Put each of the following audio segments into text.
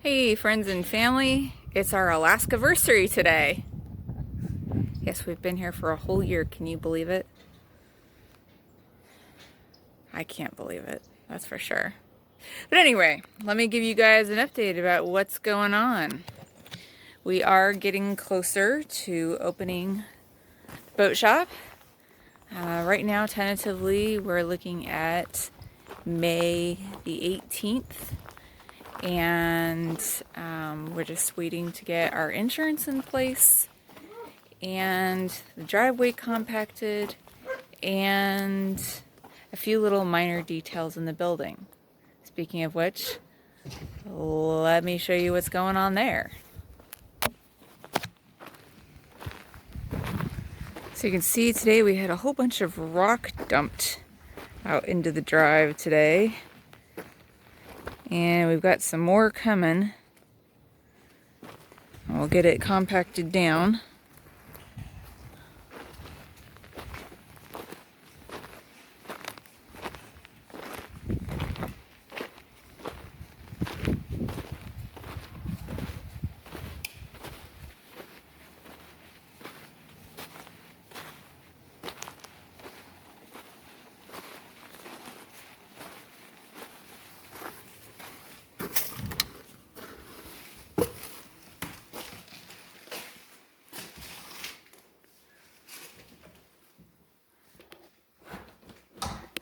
Hey friends and family, it's our Alaskaversary today. Yes, we've been here for a whole year, can you believe it? I can't believe it, that's for sure. But anyway, let me give you guys an update about what's going on. We are getting closer to opening the boat shop. Right now, tentatively, we're looking at May the 18th. And we're just waiting to get our insurance in place and the driveway compacted and a few little minor details in the building. Speaking of which, let me show you what's going on there. So you can see today we had a whole bunch of rock dumped out into the drive today. And we've got some more coming. We'll get it compacted down.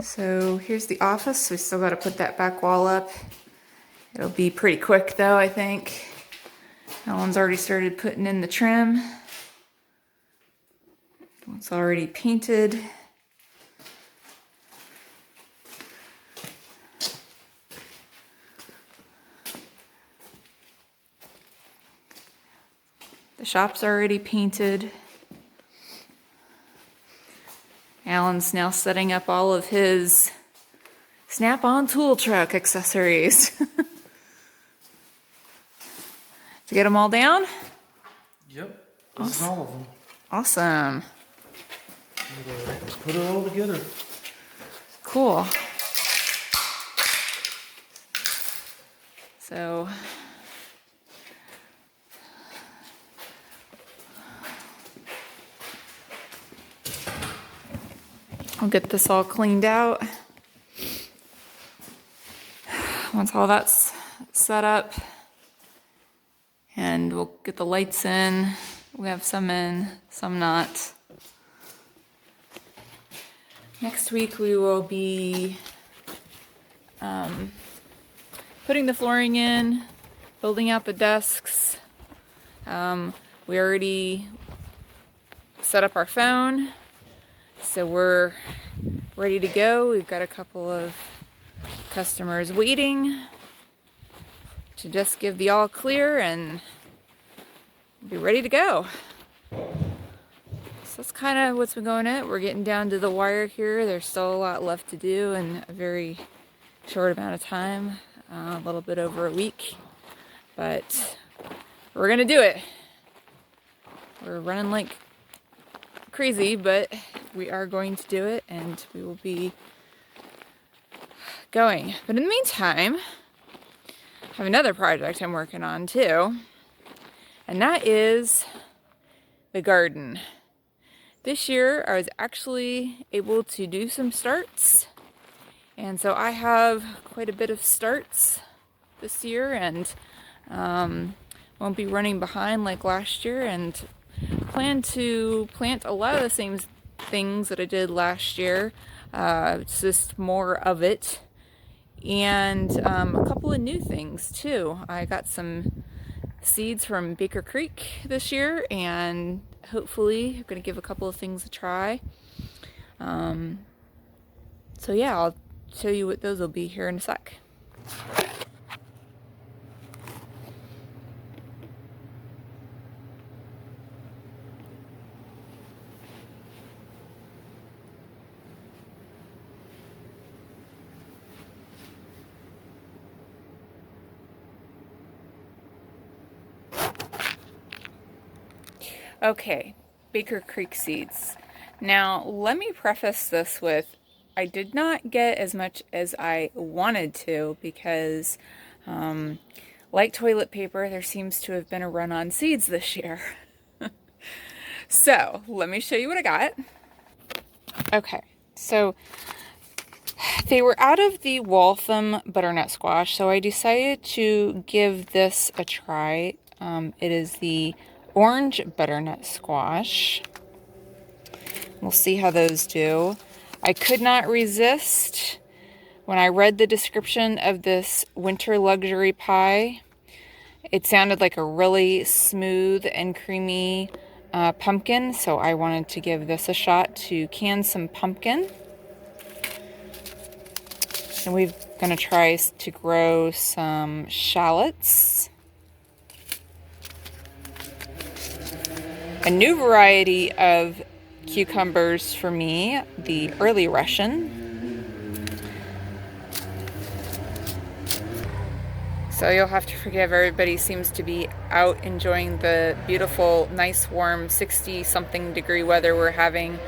So here's the office. We still got to put that back wall up. It'll be pretty quick though, I think. Alan's already started putting in the trim. It's already painted. The shop's already painted. Alan's now setting up all of his Snap-on tool truck accessories. To get them all down? Yep, this is all of them. Awesome. Let's put it all together. Cool. So I'll get this all cleaned out. Once all that's set up, and we'll get the lights in. We have some in, some not. Next week we will be putting the flooring in, building out the desks. We already set up our phone, so we're ready to go. We've got a couple of customers waiting to just give the all clear and be ready to go. So that's kind of what's been going on. We're getting down to the wire here. There's still a lot left to do in a very short amount of time, a little bit over a week, but we're gonna do it. We're running like crazy, but we are going to do it, and we will be going. But in the meantime, I have another project I'm working on too, and that is the garden. This year I was actually able to do some starts, and so I have quite a bit of starts this year, and won't be running behind like last year, and plan to plant a lot of the same things that I did last year. It's just more of it, and a couple of new things too. I got some seeds from Baker Creek this year, and hopefully I'm going to give a couple of things a try. So yeah, I'll show you what those will be here in a sec. Okay, Baker Creek seeds. Now, let me preface this with, I did not get as much as I wanted to because Like toilet paper, there seems to have been a run on seeds this year. So let me show you what I got. Okay, so they were out of the Waltham butternut squash, so I decided to give this a try. It is the orange butternut squash. We'll see how those do. I could not resist when I read the description of this winter luxury pie. It sounded like a really smooth and creamy pumpkin, so I wanted to give this a shot to can some pumpkin. And we're going to try to grow some shallots. A new variety of cucumbers for me, the early Russian. So you'll have to forgive, everybody seems to be out enjoying the beautiful, nice, warm 60-something degree weather we're having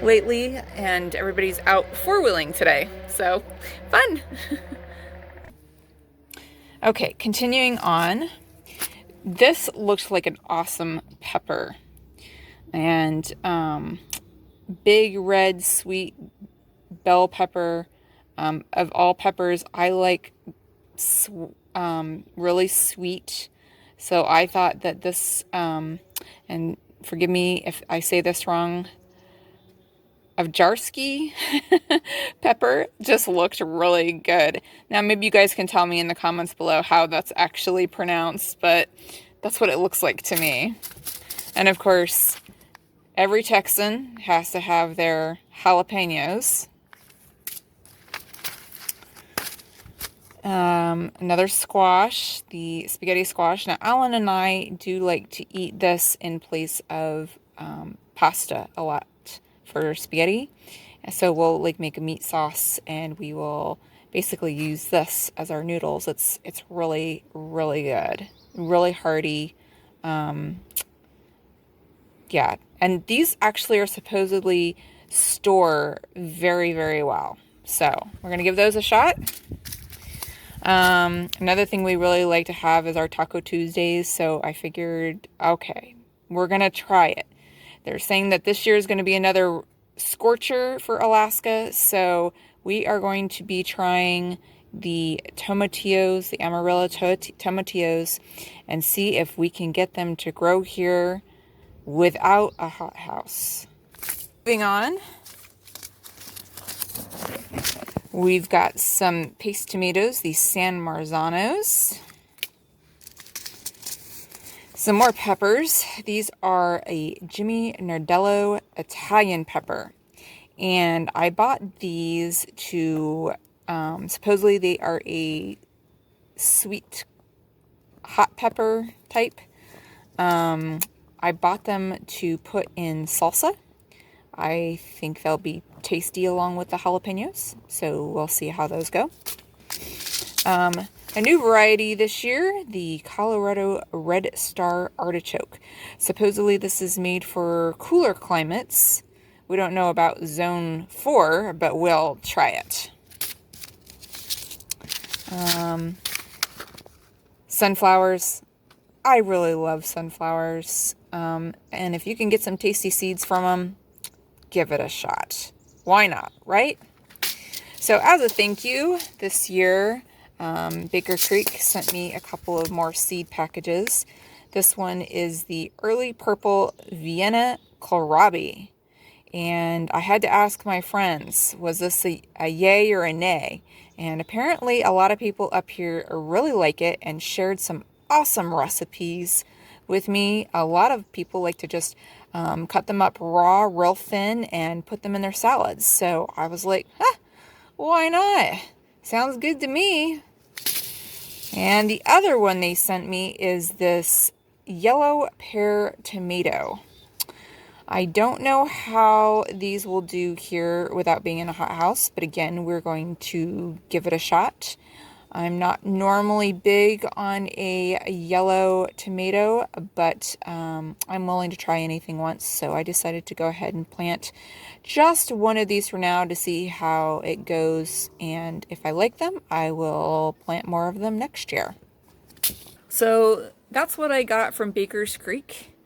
lately, and everybody's out four-wheeling today, so fun. Okay, continuing on. This looks like an awesome pepper, and big red sweet bell pepper. Of all peppers, I like really sweet, so I thought that this, and forgive me if I say this wrong, Avjarsky pepper just looked really good. Now maybe you guys can tell me in the comments below how that's actually pronounced, but that's what it looks like to me. And of course, every Texan has to have their jalapenos. Another squash, the spaghetti squash. Now, Alan and I do like to eat this in place of pasta a lot for spaghetti. So we'll like make a meat sauce and we will basically use this as our noodles. It's really, really good. Really hearty. Yeah. And these actually are supposedly store very, very well. So we're going to give those a shot. Another thing we really like to have is our Taco Tuesdays, so I figured, okay, we're gonna try it. They're saying that this year is going to be another scorcher for Alaska, so we are going to be trying the tomatillos, the Amarillo tomatillos, and see if we can get them to grow here without a hothouse. Moving on. We've got some paste tomatoes, these San Marzanos. Some more peppers. These are a Jimmy Nardello Italian pepper. And I bought these to, supposedly they are a sweet hot pepper type. I bought them to put in salsa. I think they'll be tasty along with the jalapenos, so we'll see how those go. A new variety this year, the Colorado Red Star Artichoke. Supposedly this is made for cooler climates. We don't know about zone 4, but we'll try it. Sunflowers. I really love sunflowers. And if you can get some tasty seeds from them, give it a shot. Why not, right? So as a thank you, this year, Baker Creek sent me a couple of more seed packages. This one is the Early Purple Vienna kohlrabi. And I had to ask my friends, was this a yay or a nay? And apparently a lot of people up here really like it and shared some awesome recipes with me. A lot of people like to just cut them up raw, real thin, and put them in their salads. So I was like, why not? Sounds good to me. And the other one they sent me is this yellow pear tomato. I don't know how these will do here without being in a hothouse, but again, we're going to give it a shot. I'm not normally big on a yellow tomato, but I'm willing to try anything once, so I decided to go ahead and plant just one of these for now to see how it goes, and if I like them, I will plant more of them next year. So that's what I got from Baker's Creek.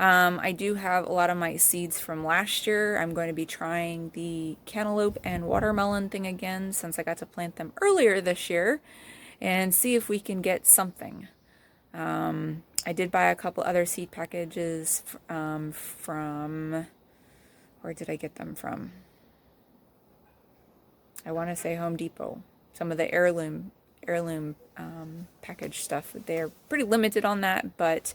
I do have a lot of my seeds from last year. I'm going to be trying the cantaloupe and watermelon thing again since I got to plant them earlier this year and see if we can get something. I did buy a couple other seed packages from, where did I get them from? I want to say Home Depot. Some of the heirloom package stuff. They're pretty limited on that, but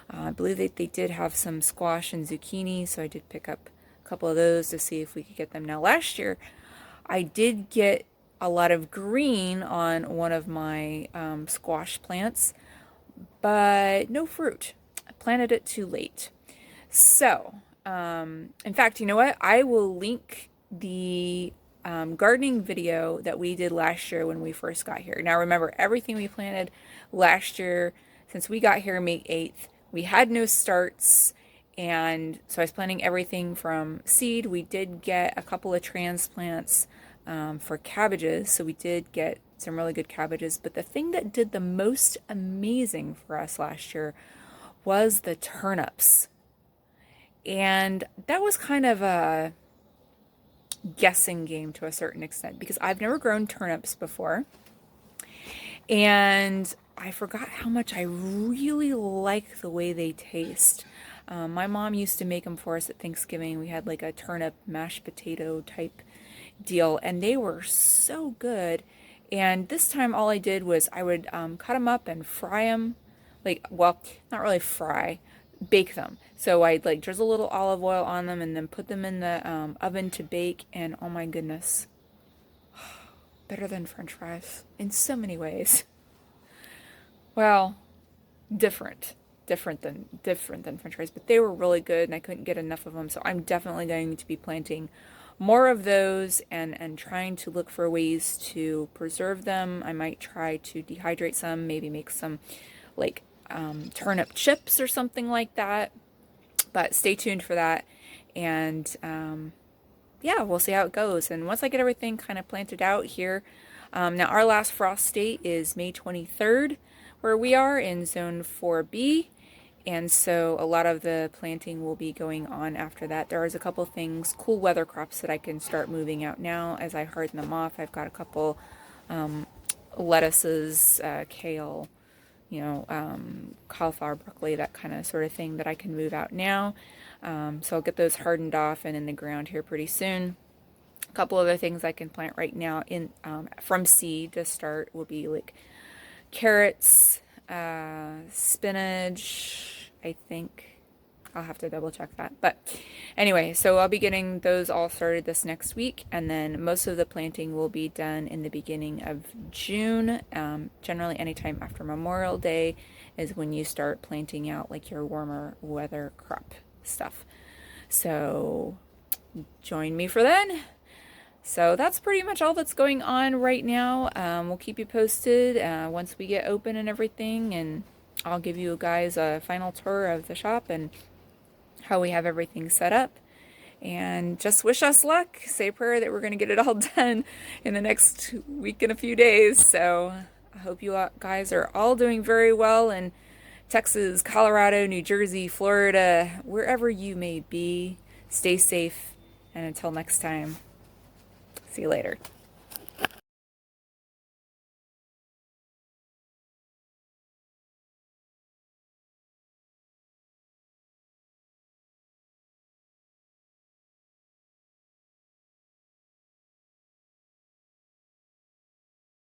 I believe they did have some squash and zucchini, so I did pick up a couple of those to see if we could get them. Now, last year, I did get a lot of green on one of my squash plants, but no fruit. I planted it too late. So, in fact, you know what? I will link the gardening video that we did last year when we first got here. Now, remember, everything we planted last year, since we got here May 8th, we had no starts, and so I was planting everything from seed. We did get a couple of transplants for cabbages, so we did get some really good cabbages, but the thing that did the most amazing for us last year was the turnips. And that was kind of a guessing game to a certain extent because I've never grown turnips before. And I forgot how much I really like the way they taste. My mom used to make them for us at Thanksgiving. We had like a turnip mashed potato type deal, and they were so good. And this time all I did was I would cut them up and fry them. Like, well, not really fry, bake them. So I'd like drizzle a little olive oil on them and then put them in the oven to bake. And oh my goodness, better than French fries in so many ways. Well, different than French fries, but they were really good and I couldn't get enough of them. So I'm definitely going to be planting more of those and trying to look for ways to preserve them. I might try to dehydrate some, maybe make some like turnip chips or something like that. But stay tuned for that. And yeah, we'll see how it goes. And once I get everything kind of planted out here, now our last frost date is May 23rd, where we are in zone 4B. And so a lot of the planting will be going on after that. There is a couple things, cool weather crops that I can start moving out now as I harden them off. I've got a couple lettuces, kale, cauliflower, broccoli, that kind of sort of thing that I can move out now. So I'll get those hardened off and in the ground here pretty soon. A couple other things I can plant right now in from seed to start will be like carrots, spinach, I think. I'll have to double check that. But anyway, so I'll be getting those all started this next week, and then most of the planting will be done in the beginning of June. Generally anytime after Memorial Day is when you start planting out like your warmer weather crop stuff. So join me for then. So that's pretty much all that's going on right now. We'll keep you posted once we get open and everything, and I'll give you guys a final tour of the shop and how we have everything set up. And just wish us luck. Say a prayer that we're going to get it all done in the next week and a few days. So I hope you guys are all doing very well in Texas, Colorado, New Jersey, Florida, wherever you may be. Stay safe, and until next time. See you later.